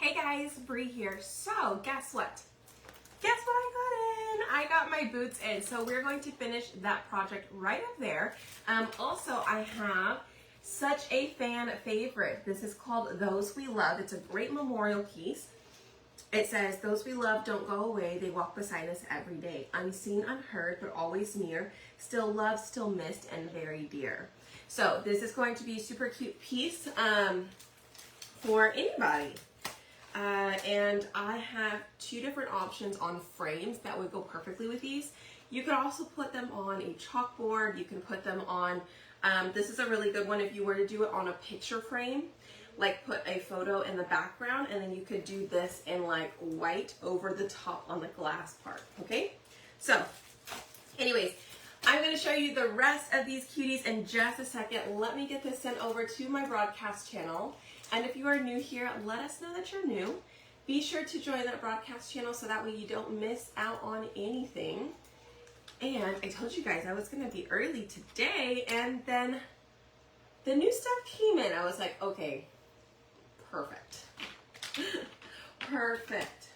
Hey guys, Bree here. So guess what? Guess what I got in? I got my boots in. So we're going to finish that project right up there. Also, I have such a fan favorite. This is called Those We Love. It's a great memorial piece. It says, those we love don't go away. They walk beside us every day. Unseen, unheard, but always near. Still loved, still missed, and very dear. So this is going to be a super cute piece for anybody. And I have two different options on frames that would go perfectly with these. You could also put them on a chalkboard. You can put them on, this is a really good one if you were to do it on a picture frame. Like put a photo in the background, and then you could do this in like white over the top on the glass part, okay? So anyways, I'm gonna show you the rest of these cuties in just a second. Let me get this sent over to my broadcast channel. And if you are new here, let us know that you're new. Be sure to join that broadcast channel so that way you don't miss out on anything. And I told you guys I was gonna be early today, and then the new stuff came in. I was like, okay, perfect. Perfect.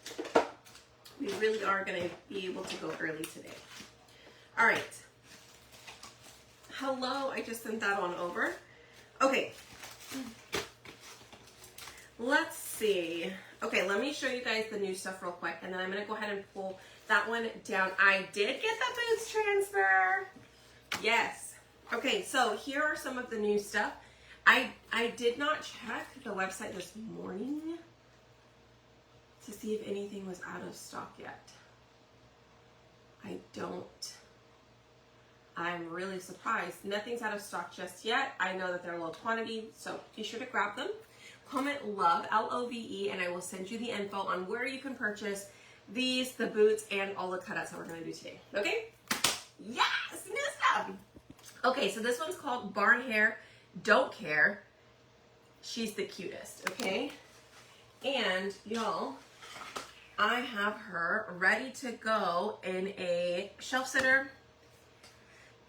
We really are going to be able to go early today. All right. Hello, I just sent that on over. Okay. Let's see. Okay, let me show you guys the new stuff real quick, and then I'm going to go ahead and pull that one down. I did get the boots transfer. Yes. Okay, so here are some of the new stuff. I did not check the website this morning to see if anything was out of stock yet. I'm really surprised. Nothing's out of stock just yet. I know that they're low quantity, so be sure to grab them. Comment LOVE, L-O-V-E, and I will send you the info on where you can purchase these, the boots, and all the cutouts that we're going to do today. Okay? Yes! New stuff! Okay, so this one's called Barn Hair Don't Care. She's the cutest, okay? And y'all, I have her ready to go in a shelf sitter.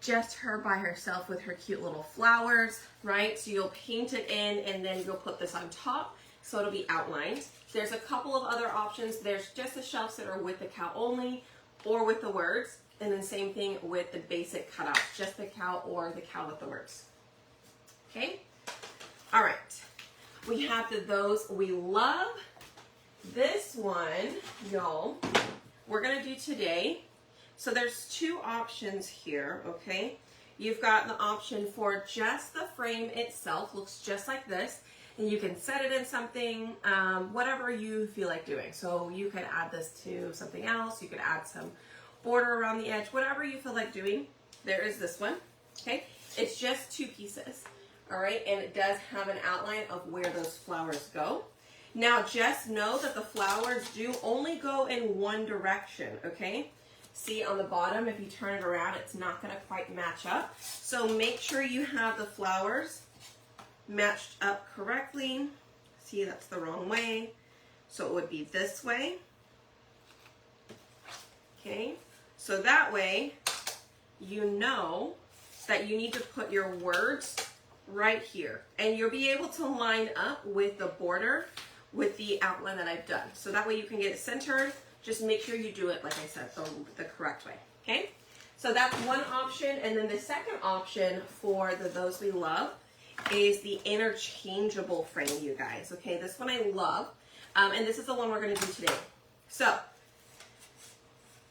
Just her by herself with her cute little flowers, right? So you'll paint it in, and then you'll put this on top so it'll be outlined. There's a couple of other options. There's just a shelf sitter with the cow only, or with the words, and then same thing with the basic cutout, just the cow or the cow with the words. Okay? All right. We have Those We Love. This one, y'all, we're going to do today. So there's two options here, okay? You've got the option for just the frame itself. Looks just like this. And you can set it in something, whatever you feel like doing. So you could add this to something else. You could add some border around the edge. Whatever you feel like doing. There is this one, okay? It's just two pieces. All right, and it does have an outline of where those flowers go. Now, just know that the flowers do only go in one direction, okay? See on the bottom, if you turn it around, it's not gonna quite match up. So make sure you have the flowers matched up correctly. See, that's the wrong way. So it would be this way. Okay, so that way, you know that you need to put your words right here, and you'll be able to line up with the border with the outline that I've done. So that way you can get it centered. Just make sure you do it, like I said, the correct way, okay? So that's one option, and then the second option for Those We Love is the interchangeable frame, you guys, okay? This one I love, and this is the one we're gonna do today. So,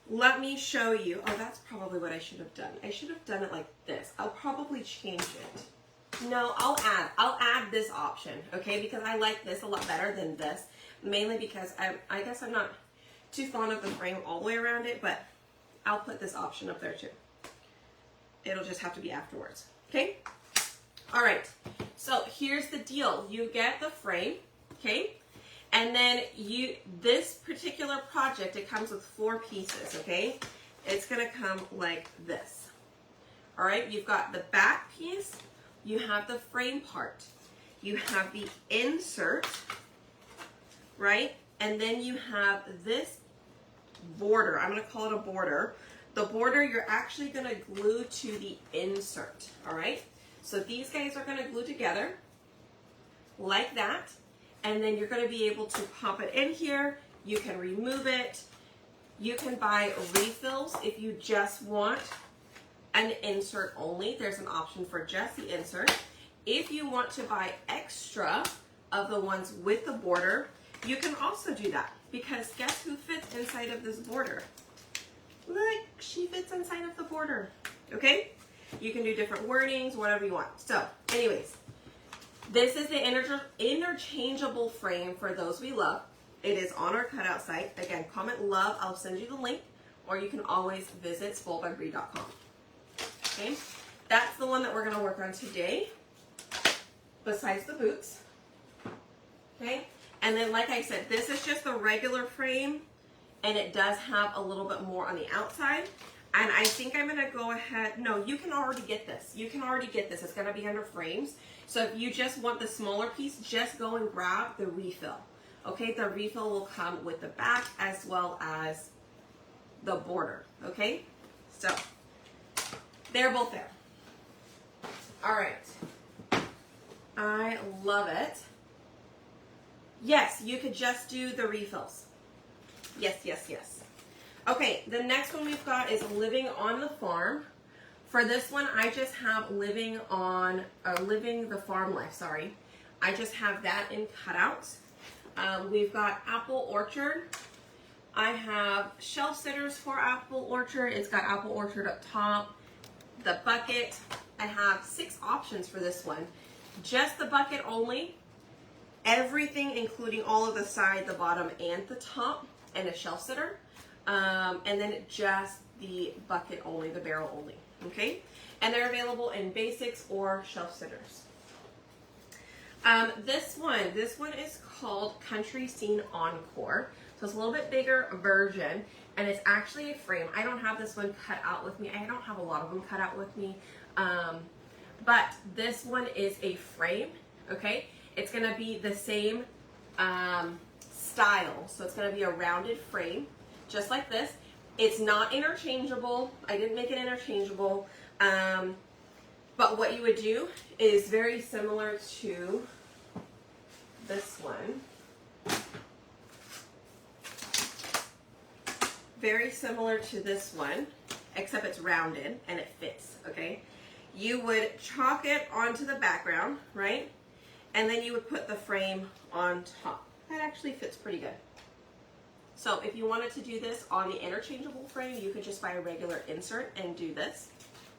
let me show you. Oh, that's probably what I should have done. I should have done it like this. I'll probably change it. No, I'll add this option, okay? Because I like this a lot better than this, mainly because I guess I'm not too fond of the frame all the way around it, but I'll put this option up there too. It'll just have to be afterwards, okay? All right, so here's the deal. You get the frame, okay? And then this particular project, it comes with 4 pieces, okay? It's gonna come like this. All right, you've got the back piece, you have the frame part, you have the insert, right? And then you have this border. I'm going to call it a border. The border you're actually going to glue to the insert, all right? So these guys are going to glue together like that. and then you're going to be able to pop it in here. You can remove it. You can buy refills if you just want an insert only. There's an option for just the insert. If you want to buy extra of the ones with the border, you can also do that, because guess who fits inside of this border? Look, she fits inside of the border, okay? You can do different wordings, whatever you want. So anyways, this is the interchangeable frame for those we love. It is on our cutout site. Again, comment love, I'll send you the link, or you can always visit spoiledbybrie.com. Okay, that's the one that we're gonna work on today, besides the boots. Okay, and then like I said, this is just the regular frame, and it does have a little bit more on the outside. And I think I'm gonna go ahead, no, you can already get this. You can already get this, it's gonna be under frames. So if you just want the smaller piece, just go and grab the refill. Okay, the refill will come with the back as well as the border, okay? So, they're both there. All right, I love it. Yes, you could just do the refills. Yes, yes, yes. Okay, the next one we've got is Living on the Farm. For this one, I just have Living the Farm Life, sorry. I just have that in cutouts. We've got Apple Orchard. I have shelf sitters for Apple Orchard. It's got Apple Orchard up top. The bucket. I have 6 options for this one. Just the bucket only. Everything, including all of the side, the bottom, and the top, and a shelf sitter. And then just the bucket only, the barrel only. Okay? And they're available in basics or shelf sitters. This one is called Country Scene Encore. So it's a little bit bigger version, and it's actually a frame. I don't have this one cut out with me. I don't have a lot of them cut out with me. But this one is a frame, okay? It's gonna be the same style. So it's gonna be a rounded frame, just like this. It's not interchangeable. I didn't make it interchangeable. But what you would do is very similar to this one. Very similar to this one, except it's rounded and it fits, okay? You would chalk it onto the background, right? And then you would put the frame on top. That actually fits pretty good. So if you wanted to do this on the interchangeable frame, you could just buy a regular insert and do this.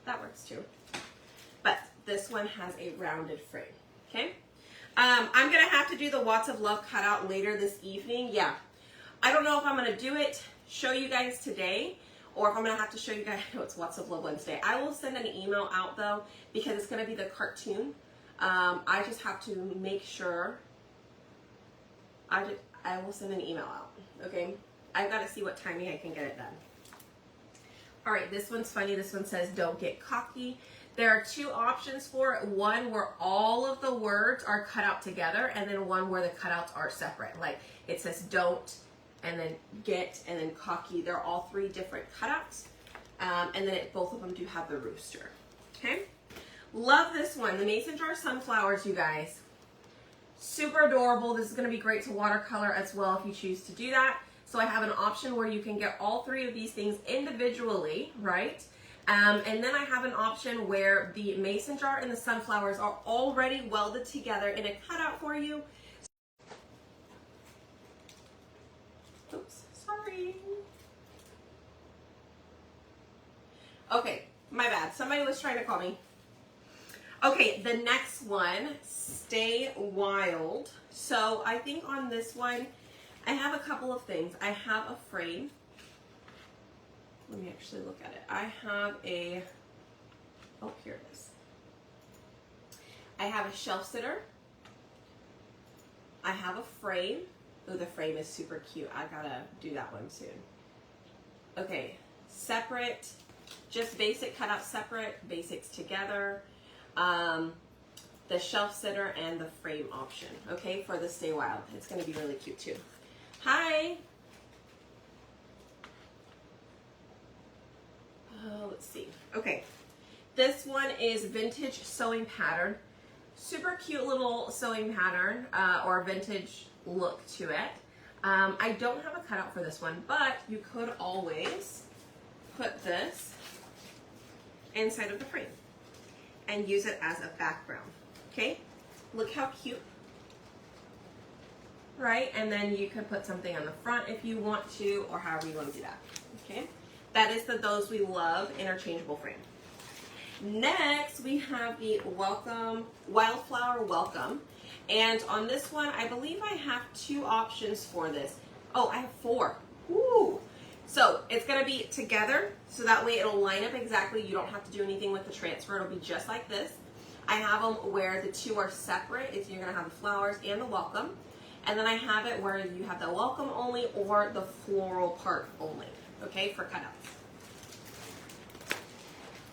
That works too. But this one has a rounded frame, okay? I'm gonna have to do the Watts of Love cutout later this evening. Yeah, I don't know if I'm gonna do it, show you guys today, or if I'm gonna have to show you guys, no, it's Watts of Love Wednesday. I will send an email out though, because it's gonna be the cartoon. I just have to make sure, I will send an email out, okay? I've gotta see what timing I can get it done. All right, this one's funny. This one says, don't get cocky. There are 2 options for it. One where all of the words are cut out together, and then one where the cutouts are separate. Like it says don't, and then get, and then cocky. They're all 3 different cutouts. And then both of them do have the rooster. Okay? Love this one. The Mason Jar Sunflowers, you guys. Super adorable. This is going to be great to watercolor as well if you choose to do that. So I have an option where you can get all 3 of these things individually, right? And then I have an option where the mason jar and the sunflowers are already welded together in a cutout for you. Oops, sorry. Okay, my bad. Somebody was trying to call me. Okay, the next one, Stay Wild. So I think on this one, I have a couple of things. I have a frame. Let me actually look at it. I have a, oh, here it is. I have a shelf sitter. I have a frame. Oh, the frame is super cute. I gotta do that one soon. Okay, separate, just basic cutout separate, basics together. The shelf sitter and the frame option, okay, for the Stay Wild. It's gonna be really cute too. Hi. Let's see. Okay, this one is vintage sewing pattern. Super cute little sewing pattern or vintage look to it. I don't have a cutout for this one, but you could always put this inside of the frame and use it as a background. Okay, look how cute, right? And then you can put something on the front if you want to, or however you want to do that. Okay, that is the Those We Love interchangeable frame. Next, we have the Wildflower Welcome. And on this one, I believe I have 2 options for this. Oh, I have 4. Woo! So it's gonna be together, so that way it'll line up exactly. You don't have to do anything with the transfer. It'll be just like this. I have them where the 2 are separate. You're gonna have the flowers and the welcome. And then I have it where you have the welcome only or the floral part only, okay, for cutouts.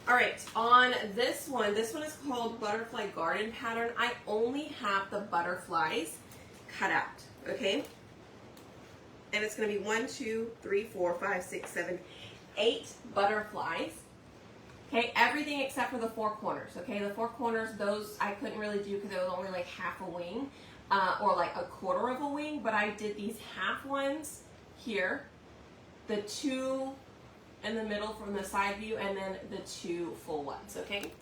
All right, on this one is called Butterfly Garden Pattern. I only have the butterflies cut out, okay? And it's gonna be 1, 2, 3, 4, 5, 6, 7, 8 butterflies. Okay, everything except for the 4 corners, okay? The 4 corners, those I couldn't really do because it was only like half a wing or like a quarter of a wing, but I did these half ones here, the 2 in the middle from the side view, and then the 2 full ones, okay?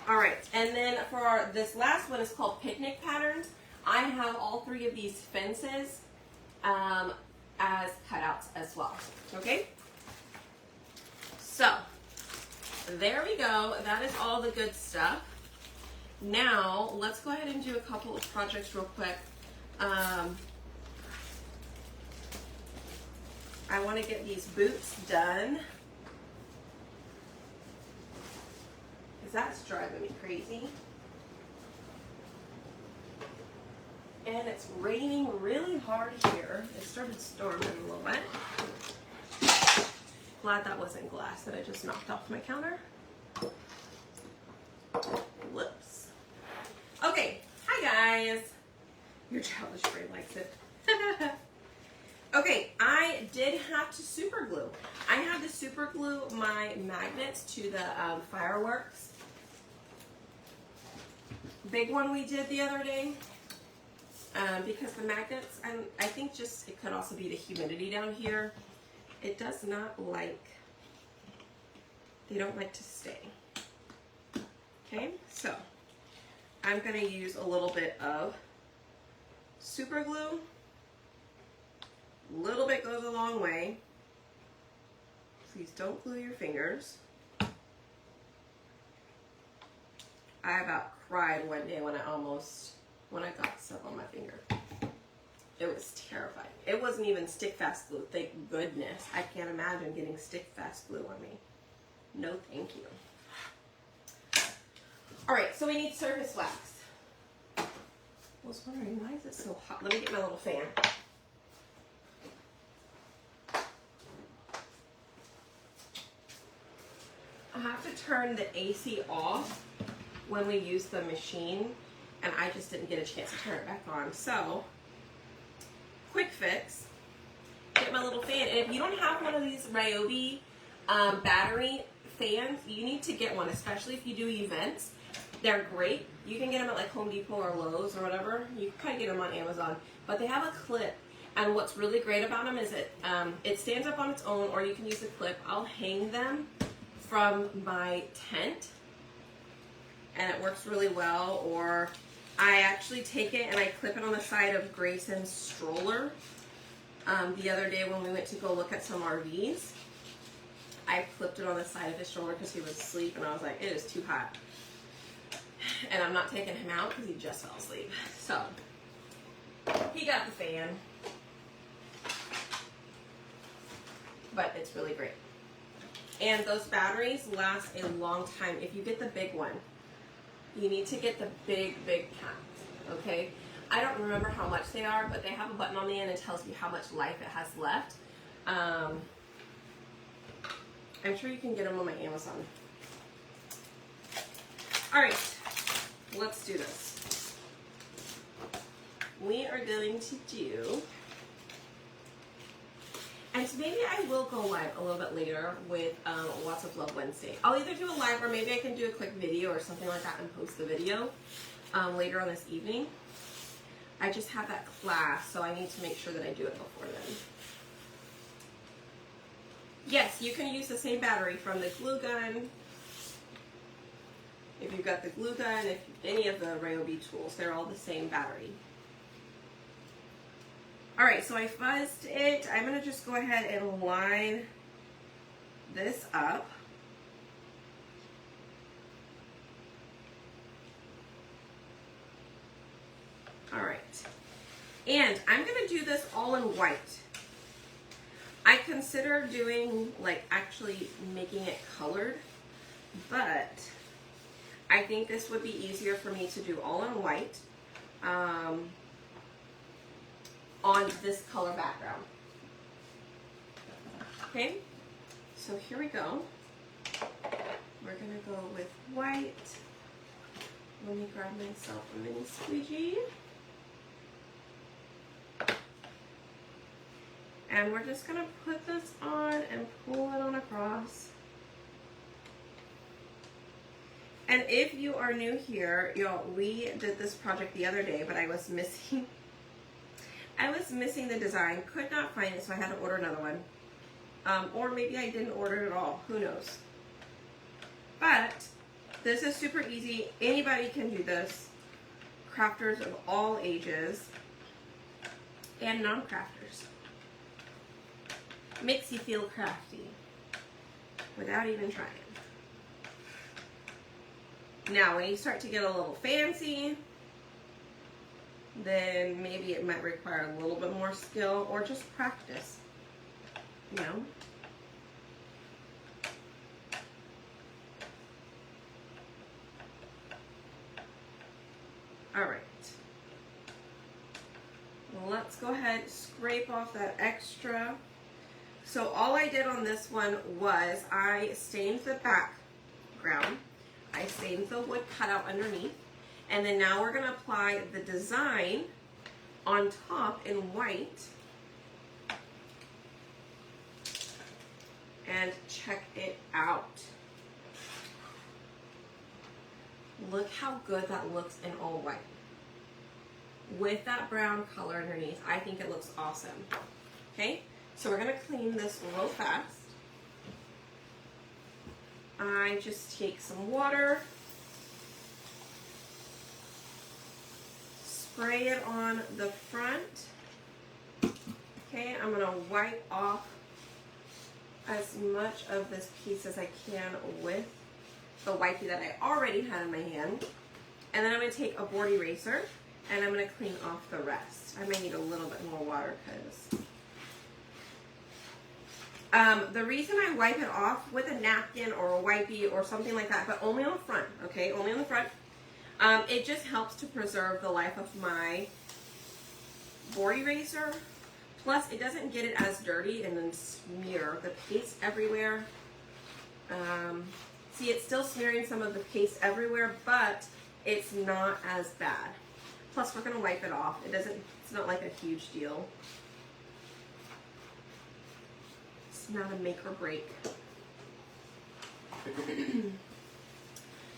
All right, and then for this last one is called Picnic Patterns. I have all 3 of these fences as cutouts as well, okay? So, there we go. That is all the good stuff. Now, let's go ahead and do a couple of projects real quick. I want to get these boots done, because that's driving me crazy. And it's raining really hard here. It started storming a little bit. Glad that wasn't glass that I just knocked off my counter. Whoops. Okay, hi guys. Your childish brain likes it. Okay, I did have to super glue. I had to super glue my magnets to the fireworks. Big one we did the other day. Because the magnets, and I think just it could also be the humidity down here. It does not like, they don't like to stay. Okay, so I'm going to use a little bit of super glue. A little bit goes a long way. Please don't glue your fingers. I about cried one day when I got stuff on my finger. It was terrifying. It wasn't even stick fast glue, thank goodness. I can't imagine getting stick fast glue on me. No thank you. All right, so we need surface wax. I was wondering, why is it so hot? Let me get my little fan. I have to turn the AC off when we use the machine, and I just didn't get a chance to turn it back on. So, quick fix, get my little fan. And if you don't have one of these Ryobi battery fans, you need to get one, especially if you do events. They're great. You can get them at like Home Depot or Lowe's or whatever. You can kind of get them on Amazon, but they have a clip. And what's really great about them is it stands up on its own, or you can use a clip. I'll hang them from my tent, and it works really well. Or I actually take it and I clip it on the side of Grayson's stroller. The other day when we went to go look at some RVs, I clipped it on the side of his stroller because he was asleep, and I was like, it is too hot. And I'm not taking him out because he just fell asleep. So, he got the fan. But it's really great. And those batteries last a long time. If you get the big one, you need to get the big packs, okay? I don't remember how much they are, but they have a button on the end that tells you how much life it has left. I'm sure you can get them on my Amazon. All right, let's do this. We are going to do, and And maybe I will go live a little bit later with Lots of Love Wednesday. I'll either do a live or maybe I can do a quick video or something like that and post the video later on this evening. I just have that class, so I need to make sure that I do it before then. Yes, you can use the same battery from the glue gun. If you've got the glue gun, if any of the Ryobi tools, they're all the same battery. All right, so I fuzzed it. I'm gonna just go ahead and line this up. All right, and I'm gonna do this all in white. I consider doing, like, actually making it colored, but I think this would be easier for me to do all in white on this color background. Okay, so here we go. We're gonna go with white. Let me grab myself a mini squeegee. And we're just gonna put this on and pull it on across. And if you are new here, y'all, we did this project the other day, but I was missing the design, could not find it, so I had to order another one. Or maybe I didn't order it at all, who knows. But this is super easy, anybody can do this. Crafters of all ages and non-crafters. Makes you feel crafty without even trying. Now, when you start to get a little fancy, then maybe it might require a little bit more skill or just practice, you know? All right. Well, let's go ahead and scrape off that extra. So all I did on this one was I stained the background. I stained the wood cutout underneath. And then now we're gonna apply the design on top in white. And check it out. Look how good that looks in all white. With that brown color underneath, I think it looks awesome. Okay, so we're gonna clean this real fast. I just take some water, spray it on the front. Okay, I'm gonna wipe off as much of this piece as I can with the wipey that I already had in my hand. And then I'm gonna take a board eraser and I'm gonna clean off the rest. I may need a little bit more water because the reason I wipe it off with a napkin or a wipey or something like that, but only on the front, okay, only on the front, it just helps to preserve the life of my board eraser. Plus, it doesn't get it as dirty and then smear the paste everywhere. See, it's still smearing some of the paste everywhere, but it's not as bad. Plus, we're gonna wipe it off. It's not like a huge deal. It's not a make or break.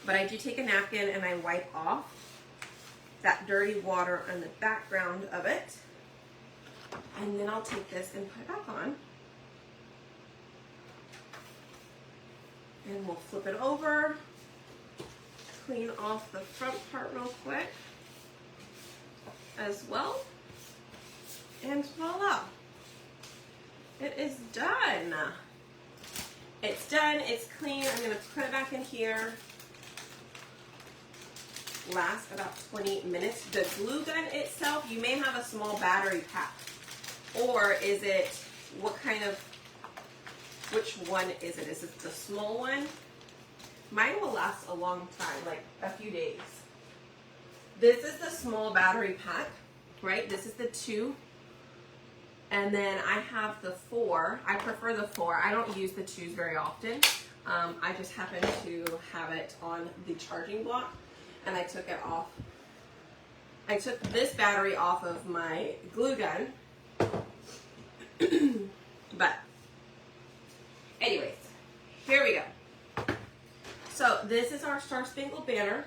But I do take a napkin and I wipe off that dirty water on the background of it. And then I'll take this and put it back on. And we'll flip it over, clean off the front part real quick as well. And voila, it is done. It's done, it's clean. I'm gonna put it back in here. Last about 20 minutes. The glue gun itself, you may have a small battery pack. Or is it, which one is it? Is it the small one? Mine will last a long time, like a few days. This is the small battery pack, right? This is the 2. And then I have the 4. I prefer the 4. I don't use the 2s very often. I just happen to have it on the charging block. And I took it off. I took this battery off of my glue gun. But this is our Star Spangled Banner.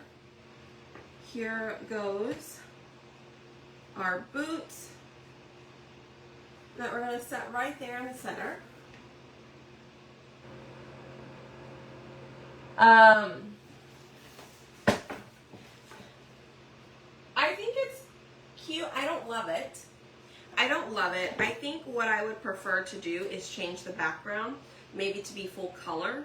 Here goes our boots that we're going to set right there in the center. I think it's cute. I don't love it. I think what I would prefer to do is change the background, maybe to be full color.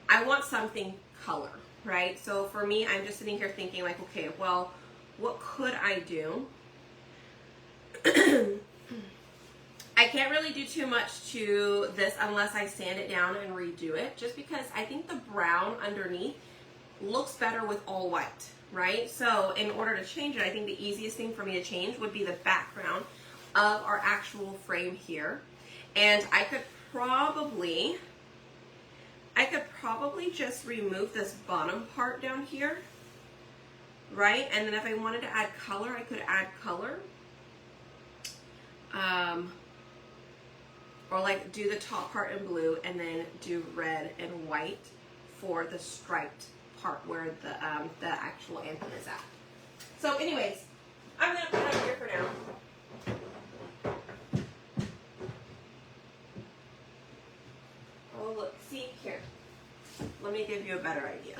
I want something color, right? So for me, I'm just sitting here thinking like, okay, well, what could I do? I can't really do too much to this unless I sand it down and redo it, just because I think the brown underneath looks better with all white, right? So in order to change it, I think the easiest thing for me to change would be the background of our actual frame here. And I could probably just remove this bottom part down here, right? And then if I wanted to add color, I could add color. Or like do the top part in blue and then do red and white for the striped part where the actual anthem is at. So anyways, I'm going to put it up here for now. Oh look, see here. Let me give you a better idea.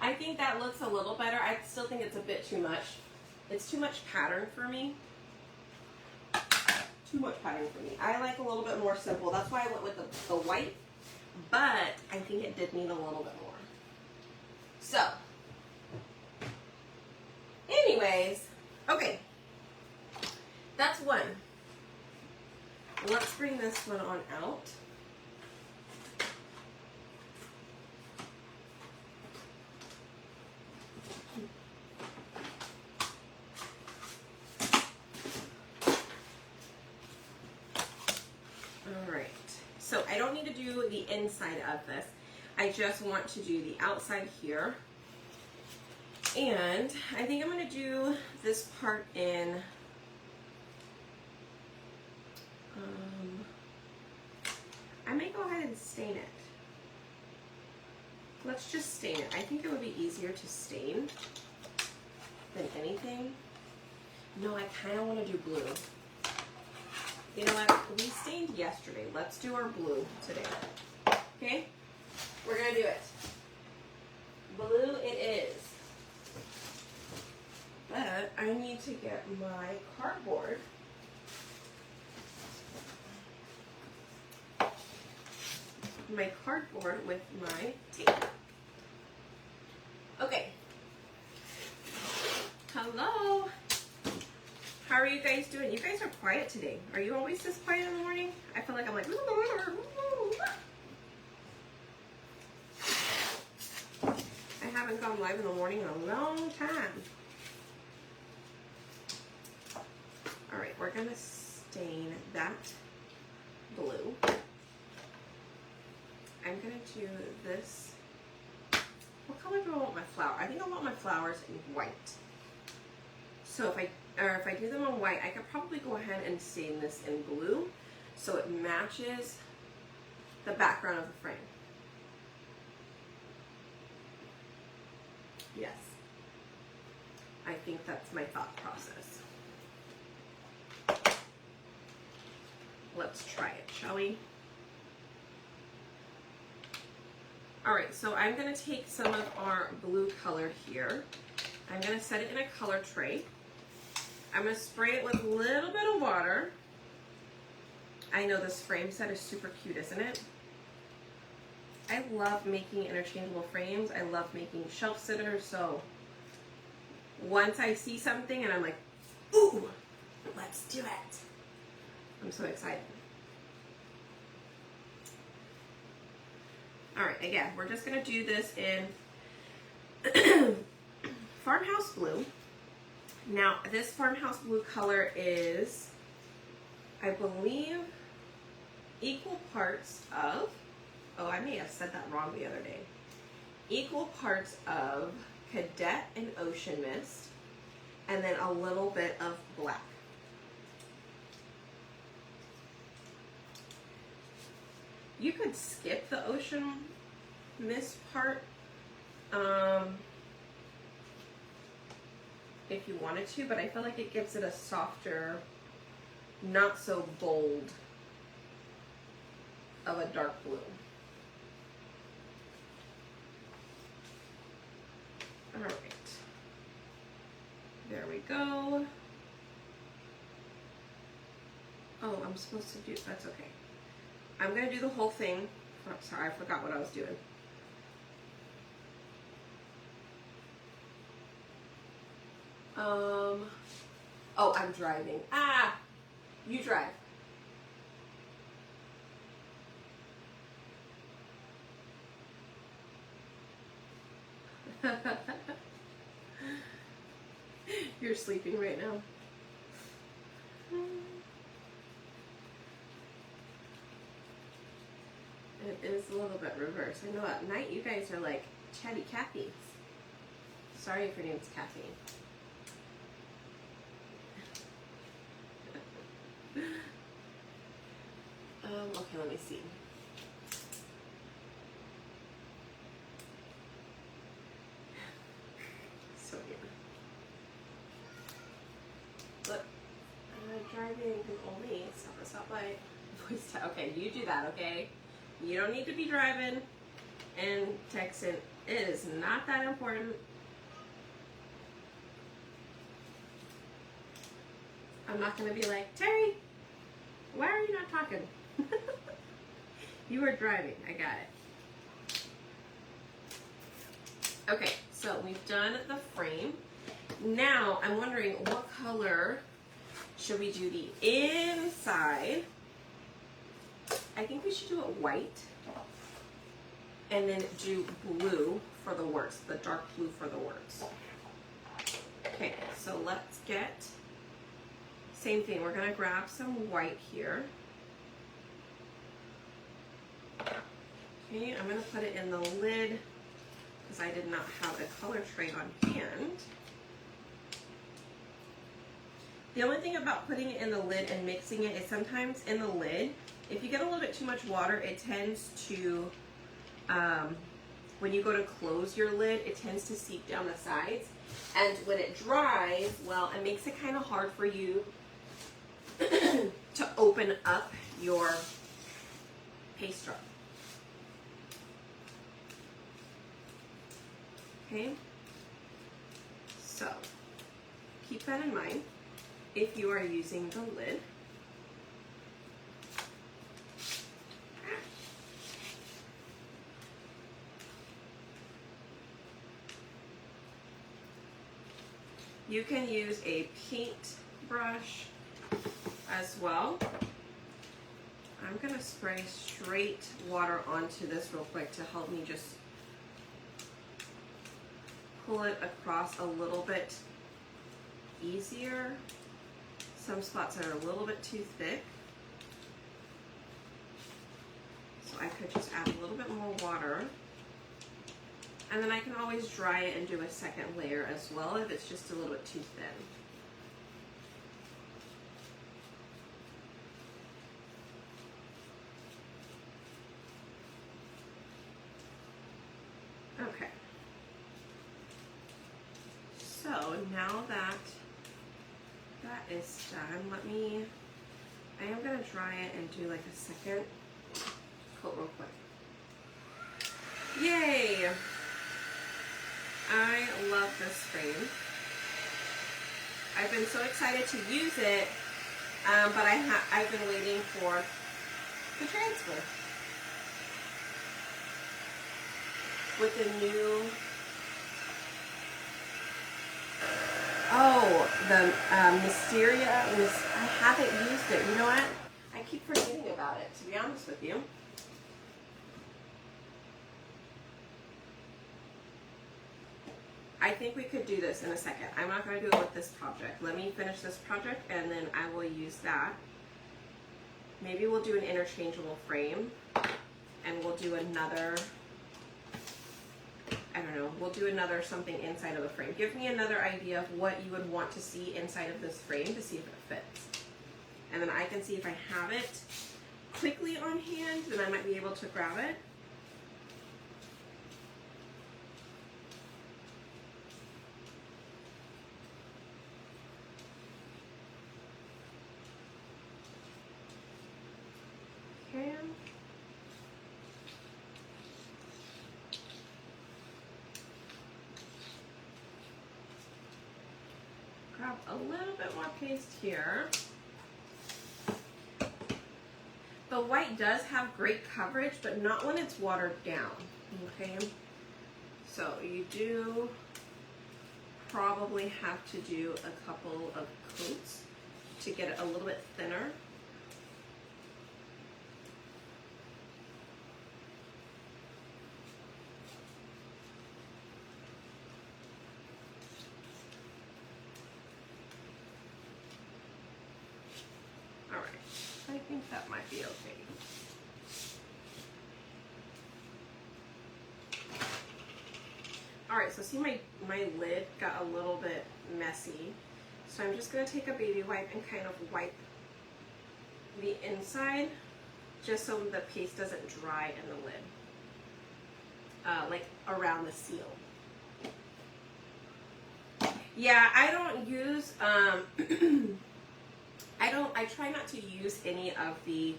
I think that looks a little better. I still think it's a bit too much. It's too much pattern for me. Too much pattern for me. I like a little bit more simple. That's why I went with the white, but I think it did need a little bit more. So, anyways, okay. That's one. Let's bring this one on out. So I don't need to do the inside of this. I just want to do the outside here. And I think I'm going to do this part in, I may go ahead and stain it. Let's just stain it. I think it would be easier to stain than anything. No, I kind of want to do blue. You know what? We stained yesterday. Let's do our blue today. Okay? We're going to do it. Blue it is. But I need to get my cardboard. My cardboard with my tape. Okay. Hello. How are you guys doing? You guys are quiet today. Are you always this quiet in the morning? I feel like I'm like, I haven't gone live in the morning in a long time. All right, we're gonna stain that blue. I'm gonna do this. What color do I want my flower? I think I want my flowers in white. So if I do them on white, I could probably go ahead and stain this in blue so it matches the background of the frame. Yes. I think that's my thought process. Let's try it, shall we? All right, so I'm gonna take some of our blue color here. I'm gonna set it in a color tray. I'm going to spray it with a little bit of water. I know this frame set is super cute, isn't it? I love making interchangeable frames. I love making shelf sitters. So once I see something and I'm like, ooh, let's do it. I'm so excited. All right, again, we're just going to do this in Farmhouse Blue. Now, this Farmhouse Blue color is, I believe, equal parts of, oh, I may have said that wrong the other day, equal parts of Cadet and Ocean Mist, and then a little bit of black. You could skip the ocean mist part if you wanted to, but I feel like it gives it a softer, not so bold of a dark blue. All right, there we go. Oh, I'm supposed to do, that's okay. I'm gonna do the whole thing. Oh, sorry, I forgot what I was doing. Oh, I'm driving. Ah, you drive. You're sleeping right now. It is a little bit reversed. I know at night you guys are like chatty Cathy's. Sorry if your name's Kathy. Okay, let me see. So weird. Look, driving can only stop at stoplight. Voice time. Okay, you do that, okay? You don't need to be driving and texting. It is not that important. I'm not going to be like, Terry, why are you not talking? You are driving. I got it. Okay, so we've done the frame. Now I'm wondering what color should we do the inside? I think we should do it white and then do blue for the words, the dark blue for the words. Okay, so let's get, same thing, we're gonna grab some white here. Okay, I'm gonna put it in the lid because I did not have a color tray on hand. The only thing about putting it in the lid and mixing it is sometimes in the lid, if you get a little bit too much water, it tends to, when you go to close your lid, it tends to seep down the sides. And when it dries, well, it makes it kind of hard for you to open up your paste jar. Okay, so keep that in mind if you are using the lid. You can use a paint brush as well. I'm gonna spray straight water onto this real quick to help me just pull it across a little bit easier. Some spots are a little bit too thick, so I could just add a little bit more water, and then I can always dry it and do a second layer as well if it's just a little bit too thin. Okay. So now that that is done, I am gonna dry it and do like a second coat real quick. Yay! I love this frame. I've been so excited to use it, but I've been waiting for the transfer. With the new, the Mysteria, I haven't used it. You know what? I keep forgetting about it, to be honest with you. I think we could do this in a second. I'm not going to do it with this project. Let me finish this project and then I will use that. Maybe we'll do an interchangeable frame and we'll do another, I don't know, we'll do another something inside of the frame. Give me another idea of what you would want to see inside of this frame to see if it fits. And then I can see if I have it quickly on hand, then I might be able to grab it. Okay. Grab a little bit more paste here. The white does have great coverage, but not when it's watered down, okay? So you do probably have to do a couple of coats to get it a little bit thinner. All right, I think that might be okay. All right, so see my lid got a little bit messy. So I'm just gonna take a baby wipe and kind of wipe the inside just so the paste doesn't dry in the lid, like around the seal. Yeah, I don't use, I try not to use any of the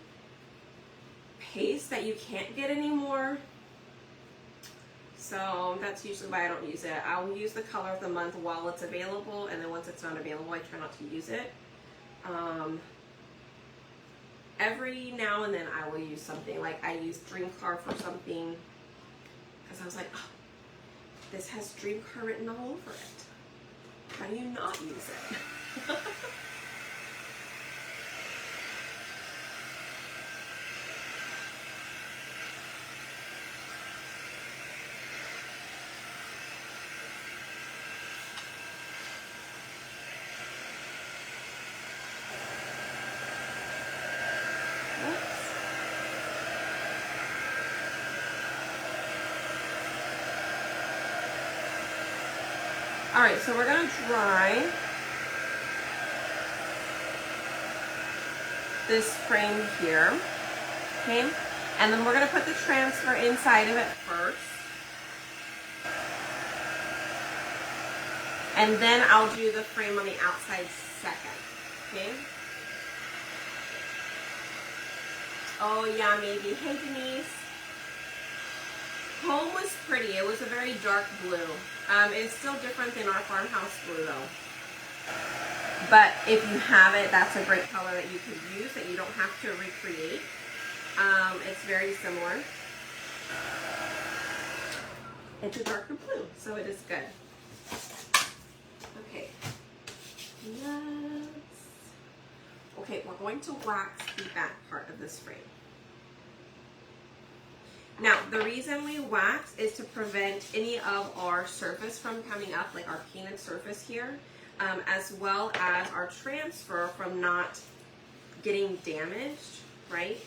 paste that you can't get anymore. So that's usually why I don't use it. I'll use the color of the month while it's available, and then once it's not available, I try not to use it. Every now and then I will use something, like I used Dream Car for something, because I was like, oh, this has Dream Car written all over it. How do you not use it? All right, so we're gonna dry this frame here, okay? And then we're gonna put the transfer inside of it first. And then I'll do the frame on the outside second, okay? Oh yeah, maybe. Hey Denise. Home was pretty. It was a very dark blue. It's still different than our farmhouse blue though. But if you have it, that's a great color that you could use that you don't have to recreate. It's very similar. It's a darker blue, so it is good. Okay. Okay, we're going to wax the back part of this frame. Now, the reason we wax is to prevent any of our surface from coming up, like our painted surface here, as well as our transfer from not getting damaged, right?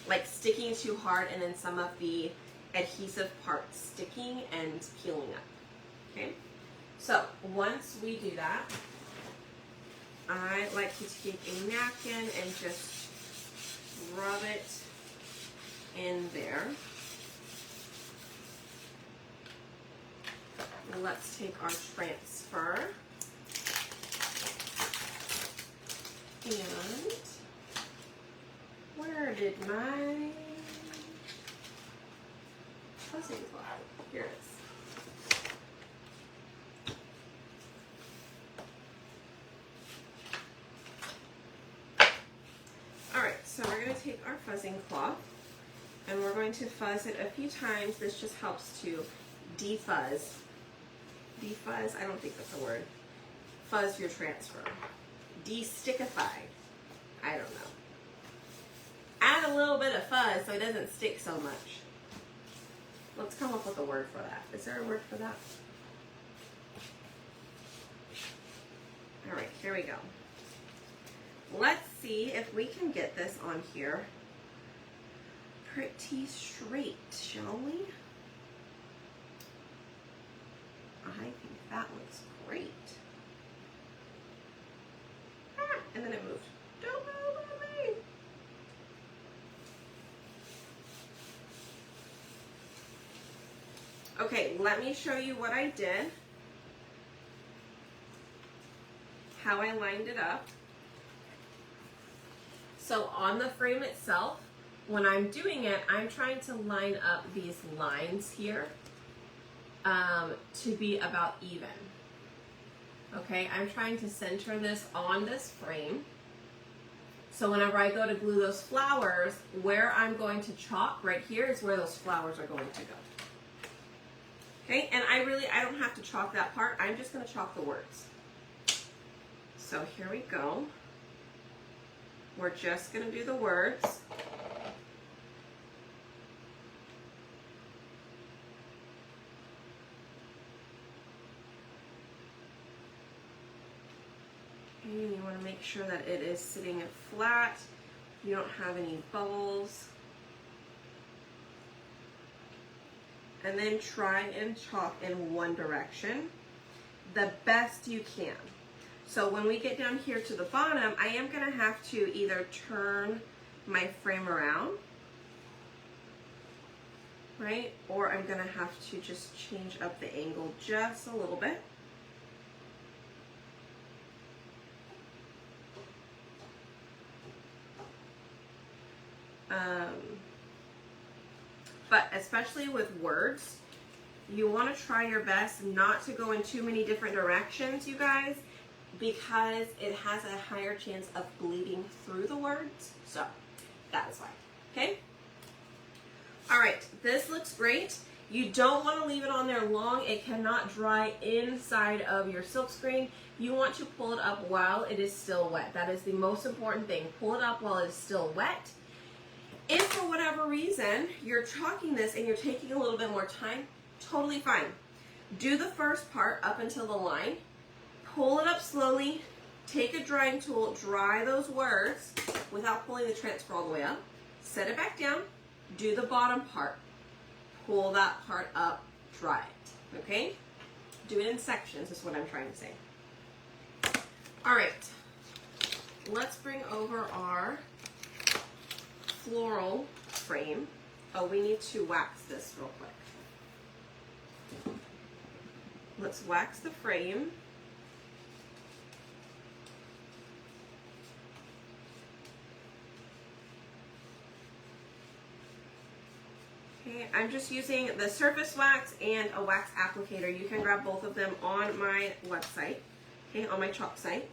Like sticking too hard and then some of the adhesive parts sticking and peeling up, okay? So once we do that, I like to take a napkin and just rub it in there. Let's take our transfer and where did my fuzzing cloth? Here it is. Alright, so we're going to take our fuzzing cloth and we're going to fuzz it a few times. This just helps to defuzz. Defuzz? I don't think that's a word. Fuzz your transfer. De-stickify. I don't know. Add a little bit of fuzz so it doesn't stick so much. Let's come up with a word for that. Is there a word for that? Alright, here we go. Let's see if we can get this on here pretty straight, shall we? I think that looks great. Ah, and then it moved. Don't move on me. Okay, let me show you what I did. How I lined it up. So on the frame itself, when I'm doing it, I'm trying to line up these lines here to be about even. Okay, I'm trying to center this on this frame. So whenever I go to glue those flowers, where I'm going to chalk right here is where those flowers are going to go. Okay, and I don't have to chalk that part. I'm just going to chalk the words. So here we go. We're just going to do the words. Okay, you want to make sure that it is sitting flat. You don't have any bubbles. And then try and chalk in one direction the best you can. So when we get down here to the bottom, I am going to have to either turn my frame around, right? Or I'm going to have to just change up the angle just a little bit. But especially with words, you want to try your best not to go in too many different directions, you guys, because it has a higher chance of bleeding through the words. So that is why. Okay? All right, this looks great. You don't want to leave it on there long. It cannot dry inside of your silk screen. You want to pull it up while it is still wet. That is the most important thing. Pull it up while it is still wet. If for whatever reason you're chalking this and you're taking a little bit more time, totally fine. Do the first part up until the line. Pull it up slowly. Take a drying tool, dry those words without pulling the transfer all the way up. Set it back down. Do the bottom part. Pull that part up, dry it. Okay? Do it in sections is what I'm trying to say. All right. Let's bring over our floral frame. Oh, we need to wax this real quick. Let's wax the frame. Okay, I'm just using the surface wax and a wax applicator. You can grab both of them on my website, okay, on my chalk site.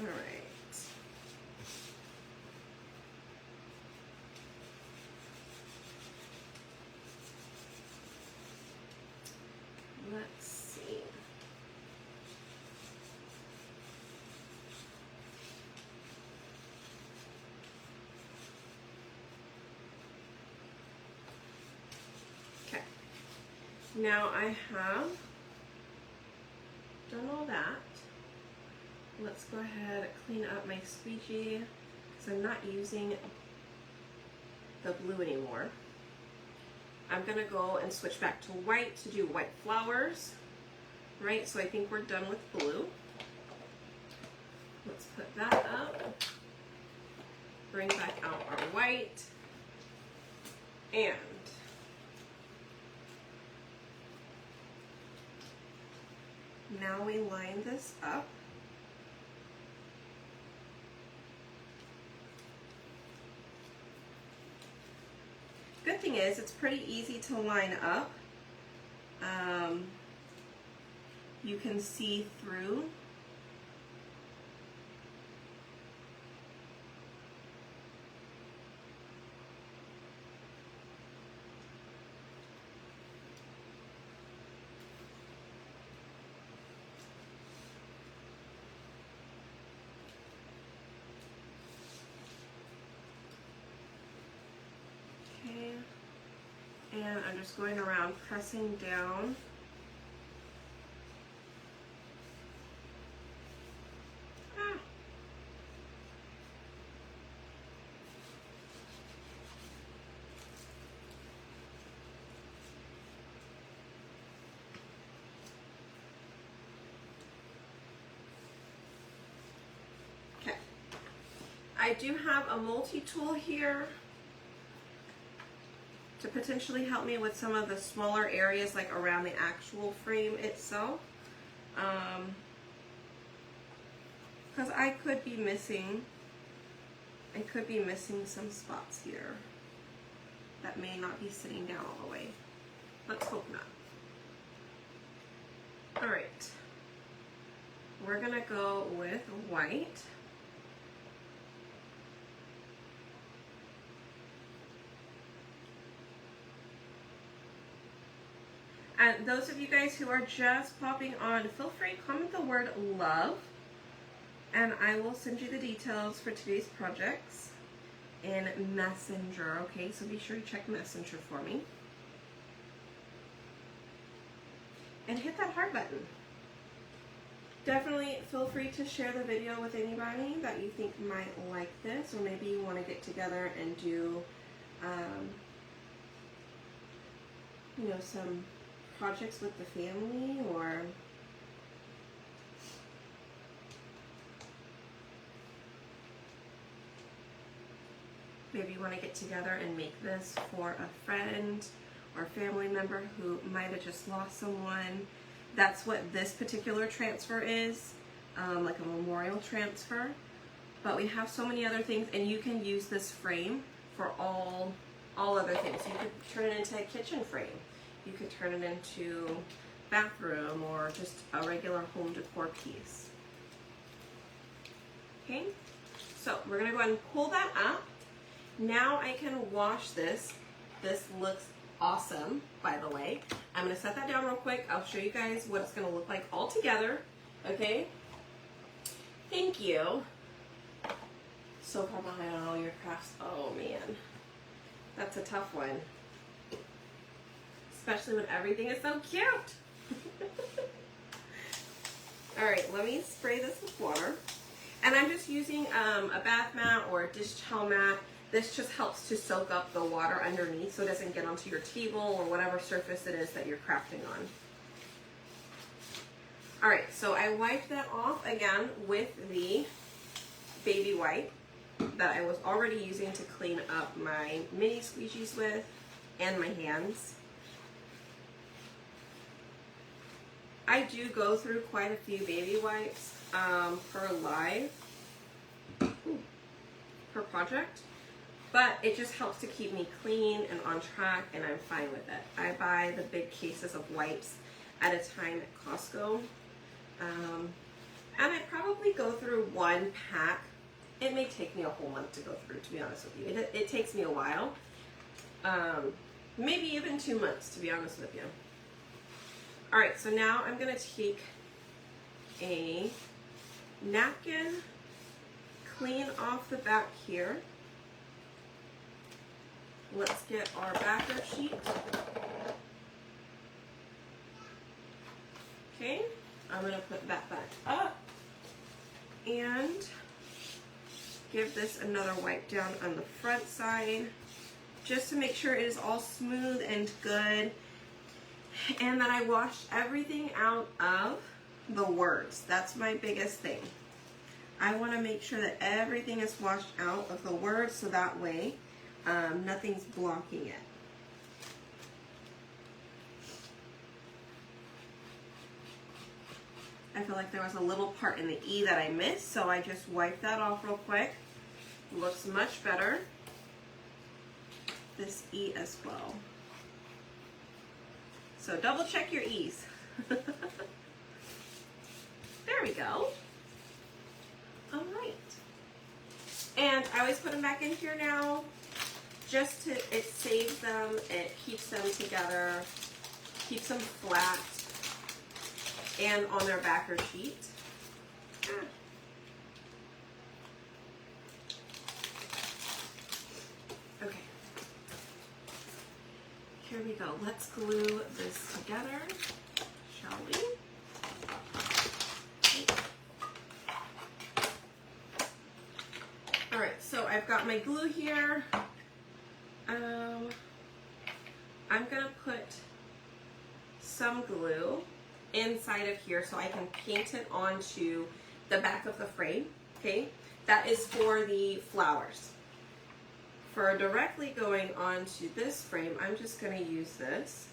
All right. Let's see. Okay. Now I have done all that. Let's go ahead and clean up my squeegee because I'm not using the blue anymore. I'm gonna go and switch back to white to do white flowers, right? So I think we're done with blue. Let's put that up. Bring back out our white. And now we line this up. Good thing is it's pretty easy to line up. You can see through. And I'm just going around pressing down. I do have a multi-tool here to potentially help me with some of the smaller areas like around the actual frame itself. Because I could be missing some spots here that may not be sitting down all the way. Let's hope not. All right, we're gonna go with white. And those of you guys who are just popping on, feel free to comment the word love, and I will send you the details for today's projects in Messenger, okay? So be sure to check Messenger for me. And hit that heart button. Definitely feel free to share the video with anybody that you think might like this, or maybe you want to get together and do, you know, some projects with the family, or maybe you want to get together and make this for a friend or family member who might have just lost someone. That's what this particular transfer is, like a memorial transfer. But we have so many other things, and you can use this frame for all other things. You could turn it into a kitchen frame. You could turn it into bathroom, or just a regular home decor piece. Okay, so we're gonna go ahead and pull that up. Now I can wash this. This looks awesome, by the way. I'm gonna set that down real quick. I'll show you guys what it's gonna look like all together, okay? Thank you. So far behind on all your crafts. Oh man, that's a tough one. Especially when everything is so cute. All right, let me spray this with water. And I'm just using a bath mat or a dish towel mat. This just helps to soak up the water underneath so it doesn't get onto your table or whatever surface it is that you're crafting on. All right, so I wiped that off again with the baby wipe that I was already using to clean up my mini squeegees with and my hands. I do go through quite a few baby wipes per project, but it just helps to keep me clean and on track, and I'm fine with it. I buy the big cases of wipes at a time at Costco, and I probably go through one pack. It may take me a whole month to go through, to be honest with you. It takes me a while, maybe even 2 months, to be honest with you. All right, so now I'm gonna take a napkin, clean off the back here. Let's get our backer sheet. Okay, I'm gonna put that back up and give this another wipe down on the front side just to make sure it is all smooth and good. And then I washed everything out of the words. That's my biggest thing. I want to make sure that everything is washed out of the words so that way nothing's blocking it. I feel like there was a little part in the E that I missed, so I just wiped that off real quick. Looks much better. This E as well. So double check your E's. There we go. All right. And I always put them back in here now. Just to, it saves them, it keeps them together, keeps them flat and on their backer sheet. Okay. Here we go. Let's glue this together, shall we? All right, so I've got my glue here. I'm gonna put some glue inside of here so I can paint it onto the back of the frame, okay? That is for the flowers. For directly going onto this frame, I'm just going to use this.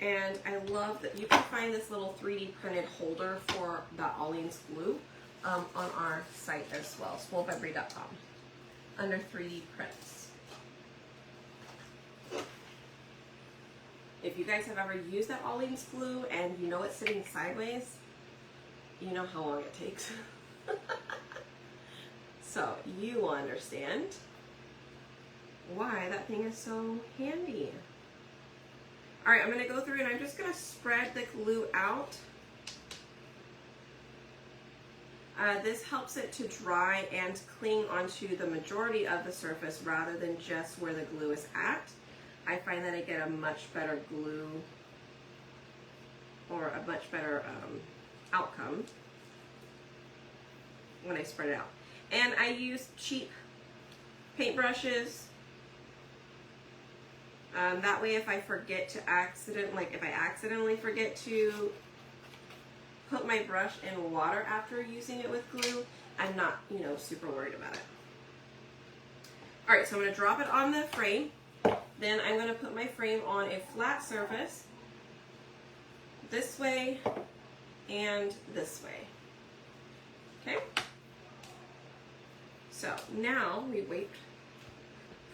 And I love that you can find this little 3D printed holder for the Aleene's glue on our site as well, spoiledbybrie.com, under 3D prints. If you guys have ever used that Aleene's glue and you know it's sitting sideways, you know how long it takes. So you will understand why that thing is so handy. All right, I'm going to go through and I'm just going to spread the glue out. This helps it to dry and cling onto the majority of the surface rather than just where the glue is at. I find that I get a much better glue or a much better outcome when I spread it out. And I use cheap paintbrushes. That way if I forget to if I accidentally forget to put my brush in water after using it with glue, I'm not, super worried about it. All right, so I'm gonna drop it on the frame. Then I'm gonna put my frame on a flat surface, this way and this way, okay? So now we wait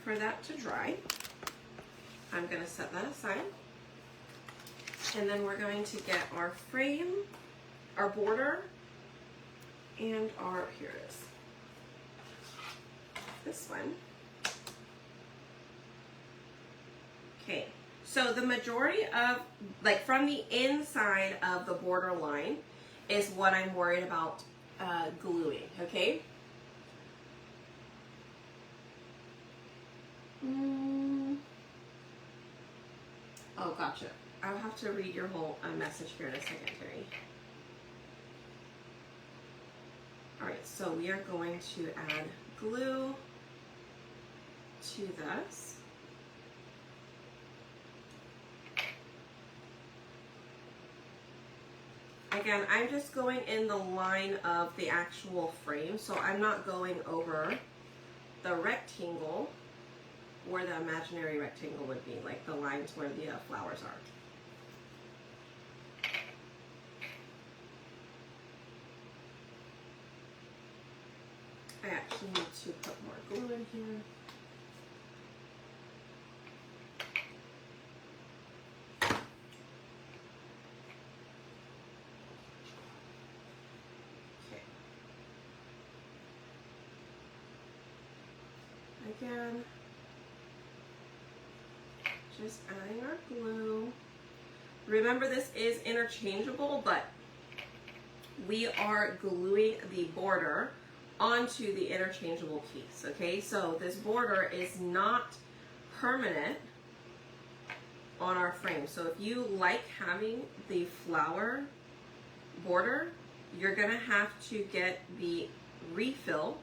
for that to dry. I'm going to set that aside. And then we're going to get our frame, our border, and here it is. This one. Okay, so the majority of, from the inside of the border line is what I'm worried about gluing, okay? Oh, gotcha. I'll have to read your whole message here in a second, Terry. All right, so we are going to add glue to this. Again, I'm just going in the line of the actual frame, so I'm not going over the rectangle where the imaginary rectangle would be, like the lines where the flowers are. I actually need to put more glue in here. Okay. Again, just adding our glue. Remember, this is interchangeable, but we are gluing the border onto the interchangeable piece, okay? So this border is not permanent on our frame. So if you like having the flower border, you're gonna have to get the refill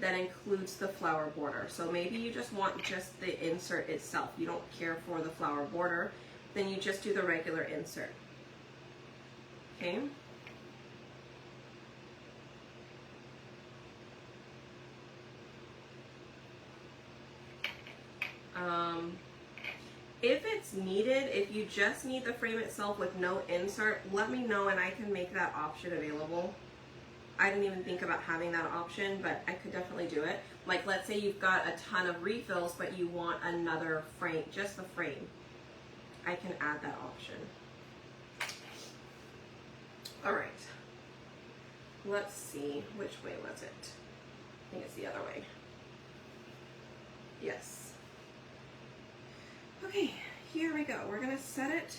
that includes the flower border. So maybe you just want just the insert itself. You don't care for the flower border, then you just do the regular insert. Okay? If it's needed, if you just need the frame itself with no insert, let me know and I can make that option available. I didn't even think about having that option, but I could definitely do it. Like, let's say you've got a ton of refills, but you want another frame, just the frame. I can add that option. All right. Let's see, which way was it? I think it's the other way. Yes. Okay, here we go. We're gonna set it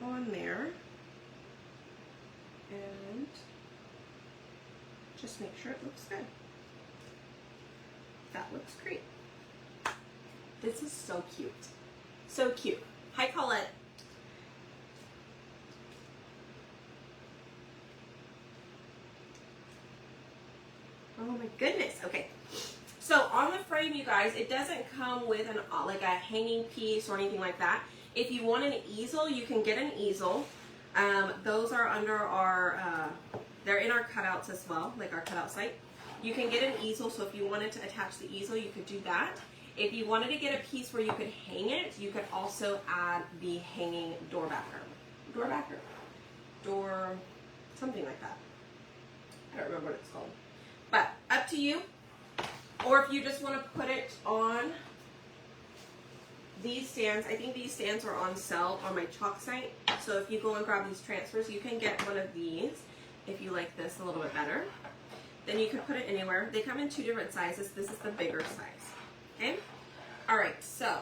on there. And just make sure it looks good. That looks great. This is so cute. So cute. Hi, Colette. Oh my goodness. Okay. So on the frame, you guys, it doesn't come with an like a hanging piece or anything like that. If you want an easel, you can get an easel. Those are under our, they're in our cutouts as well, like our cutout site. You can get an easel, so if you wanted to attach the easel, you could do that. If you wanted to get a piece where you could hang it, you could also add the hanging door backer. Door, something like that. I don't remember what it's called. But up to you. Or if you just want to put it on these stands, I think these stands are on sale on my chalk site. So if you go and grab these transfers, you can get one of these if you like this a little bit better. Then you could put it anywhere. They come in 2 different sizes. This is the bigger size. Okay? All right, so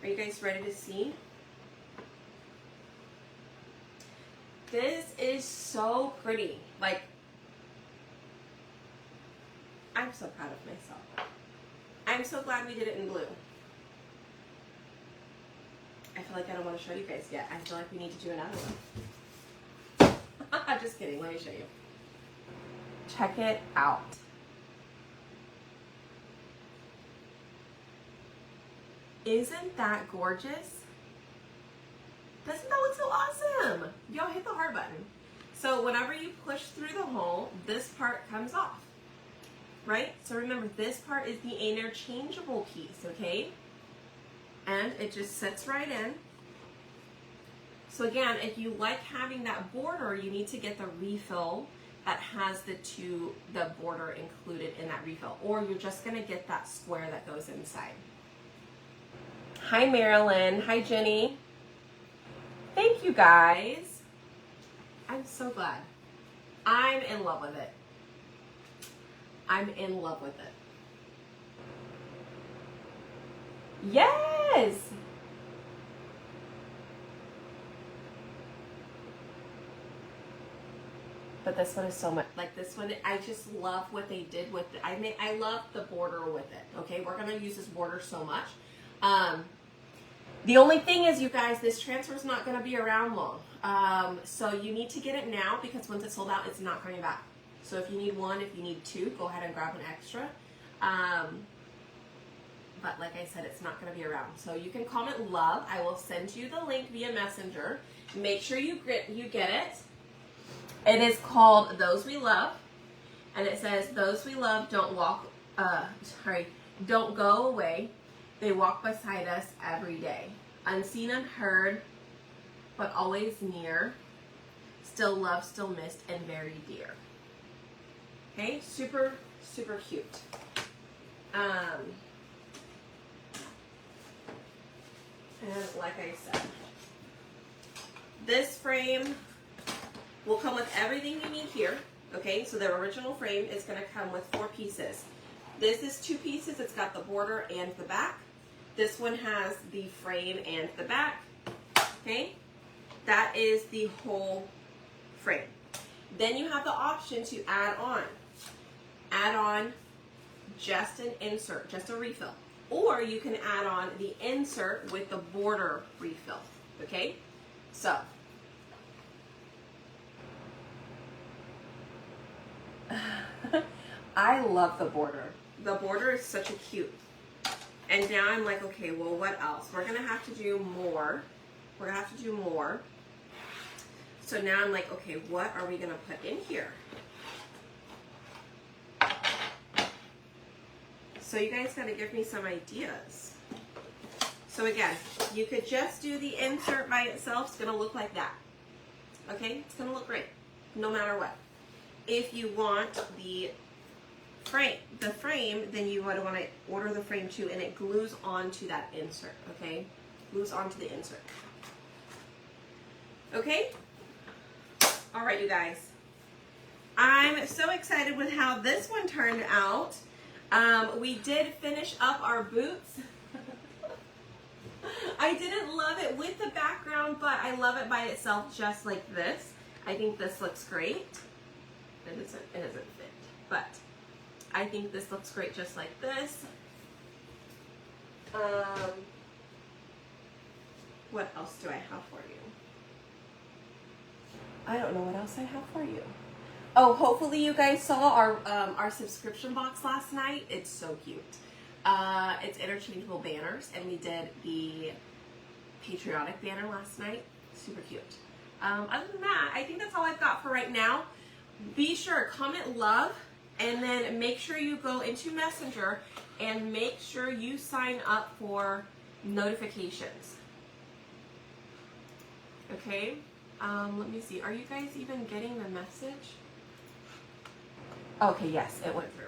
are you guys ready to see? This is so pretty. Like, I'm so proud of myself. I'm so glad we did it in blue. I feel like I don't want to show you guys yet. I feel like we need to do another one. I'm just kidding. Let me show you. Check it out. Isn't that gorgeous? Doesn't that look so awesome? Y'all hit the heart button. So whenever you push through the hole, this part comes off, right? So remember, this part is the interchangeable piece, okay? And it just sits right in. So again, if you like having that border, you need to get the refill that has the border included in that refill, or you're just gonna get that square that goes inside. Hi Marilyn, hi Jenny. Thank you guys. I'm so glad. I'm in love with it. I'm in love with it. Yes! But this one is so much, like this one, I just love what they did with it. I love the border with it, okay? We're gonna use this border so much. The only thing is, you guys, this transfer is not gonna be around long. So you need to get it now because once it's sold out, it's not coming back. So if you need one, if you need two, go ahead and grab an extra. But like I said, it's not gonna be around. So you can comment love. I will send you the link via Messenger. Make sure you get it. It is called Those We Love, and it says, those we love don't go away. They walk beside us every day. Unseen, unheard, but always near. Still loved, still missed, and very dear. Okay, super, super cute. And like I said, this frame will come with everything you need here. Okay, so the original frame is going to come with 4 pieces. This is 2 pieces. It's got the border and the back. This one has the frame and the back. Okay, that is the whole frame. Then you have the option to add on just an insert, just a refill, or you can add on the insert with the border refill. Okay, so I love the border. The border is such a cute. And now I'm like, okay, well, what else? We're gonna have to do more. We're gonna have to do more. So now I'm like, okay, what are we gonna put in here? So you guys gotta give me some ideas. So again, you could just do the insert by itself. It's gonna look like that. Okay, it's gonna look great, no matter what. If you want the frame, then you would want to order the frame too, and it glues onto that insert, okay? Glues onto the insert. Okay? All right, you guys. I'm so excited with how this one turned out. We did finish up our boots. I didn't love it with the background, but I love it by itself just like this. I think this looks great. It doesn't fit, but I think this looks great just like this. What else do I have for you? I don't know what else I have for you. Oh, hopefully you guys saw our subscription box last night. It's so cute. It's interchangeable banners, and we did the patriotic banner last night. Super cute. Other than that, I think that's all I've got for right now. Be sure, comment love, and then make sure you go into Messenger and make sure you sign up for notifications. Okay? Let me see. Are you guys even getting the message? Okay, yes, it went through.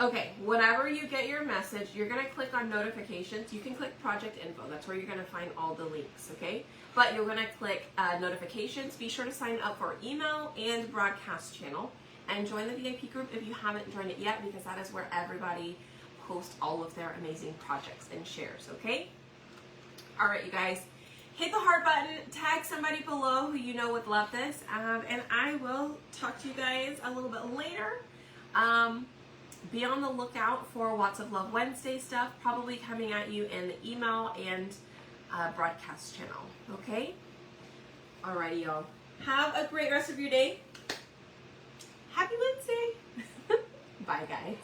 Okay, whenever you get your message, you're going to click on notifications. You can click project info. That's where you're going to find all the links, okay? But you're going to click notifications. Be sure to sign up for email and broadcast channel. And join the VIP group if you haven't joined it yet, because that is where everybody posts all of their amazing projects and shares, okay? All right, you guys. Hit the heart button, tag somebody below who you know would love this, and I will talk to you guys a little bit later. Be on the lookout for Watts of Love Wednesday stuff, probably coming at you in the email and broadcast channel, okay? Alrighty, y'all. Have a great rest of your day. Happy Wednesday. Bye, guys.